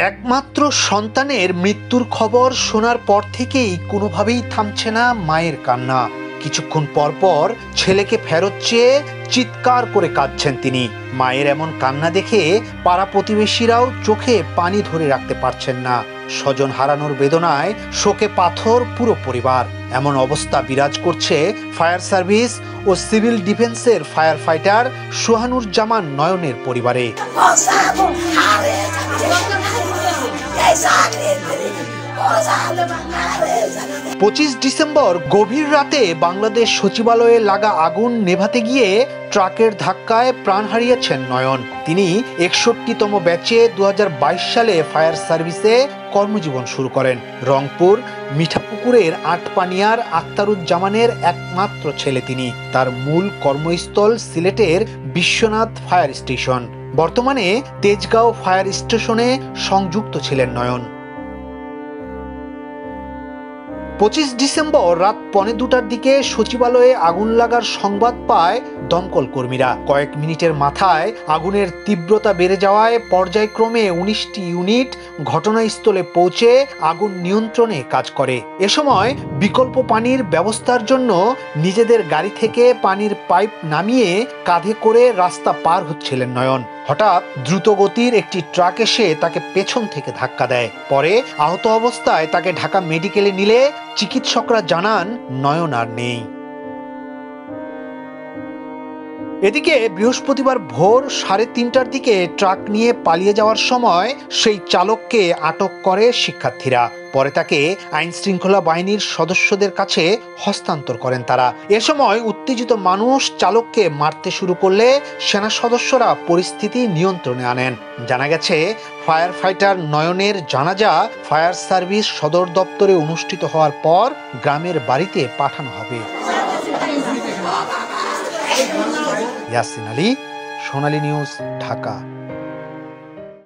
একমাত্র সন্তানের মৃত্যুর খবর শোনার পর থেকেই কোনোভাবেই থামছে না মায়ের কান্না। কিছুক্ষণ পর পর ছেলেকে ফেরত চেয়ে চিৎকার করে কাঁদছেন তিনি। মায়ের এমন কান্না দেখে পাড়া প্রতিবেশীরাও চোখে পানি ধরে রাখতে পারছেন না। স্বজন হারানোর বেদনায় শোকে পাথর পুরো পরিবার। এমন অবস্থা বিরাজ করছে ফায়ার সার্ভিস ও সিভিল ডিফেন্সের ফায়ার ফাইটার সোহানুজ্জামান নয়নের পরিবারে। 25 ডিসেম্বর গভীর রাতে বাংলাদেশ সচিবালয়ে লাগা আগুন নেভাতে গিয়ে ট্রাকের ধাক্কায় প্রাণ হারিয়েছেন নয়ন। তিনি 61তম ব্যাচে 2022 সালে ফায়ার সার্ভিসে কর্মজীবন শুরু করেন। রংপুর মিঠাপুকুরের আটপানিয়ার আখতারুজ্জামানের একমাত্র ছেলে তিনি। তার মূল কর্মস্থল সিলেটের বিশ্বনাথ ফায়ার স্টেশন। বর্তমানে তেজগাঁও ফায়ার স্টেশনে সংযুক্ত ছিলেন নয়ন। 25 ডিসেম্বর রাত 1:15টার দিকে সচিবালয়ে আগুন লাগার সংবাদ পায় দমকল কর্মীরা। কয়েক মিনিটের মাথায় আগুনের তীব্রতা বেড়ে যাওয়ায় পর্যায়ক্রমে 19টি ইউনিট ঘটনাস্থলে পৌঁছে আগুন নিয়ন্ত্রণে কাজ করে। এ সময় বিকল্প পানির ব্যবস্থার জন্য নিজেদের গাড়ি থেকে পানির পাইপ নামিয়ে কাঁধে করে রাস্তা পার হচ্ছিলেন নয়ন। হঠাৎ দ্রুতগতির একটি ট্রাক এসে তাকে পেছন থেকে ধাক্কা দেয়। পরে আহত অবস্থায় তাকে ঢাকা মেডিকেলে নিলে চিকিৎসকরা জানান নয়ন আর নেই। এদিকে বৃহস্পতিবার ভোর 3:30টার দিকে ট্রাক নিয়ে পালিয়ে যাওয়ার সময় সেই চালককে আটক করে শিক্ষার্থীরা। পরে তাকে আইন শৃঙ্খলা বাহিনীর সদস্যদের কাছে হস্তান্তর করেন তারা। এ সময় উত্তেজিত মানুষ চালককে মারতে শুরু করলে সেনা সদস্যরা পরিস্থিতি নিয়ন্ত্রণে আনেন। জানা গেছে ফায়ার ফাইটার নয়নের জানাজা ফায়ার সার্ভিস সদর দপ্তরে অনুষ্ঠিত হওয়ার পর গ্রামের বাড়িতে পাঠানো হবে। ইয়াসিন আলী, সোনালী নিউজ, ঢাকা।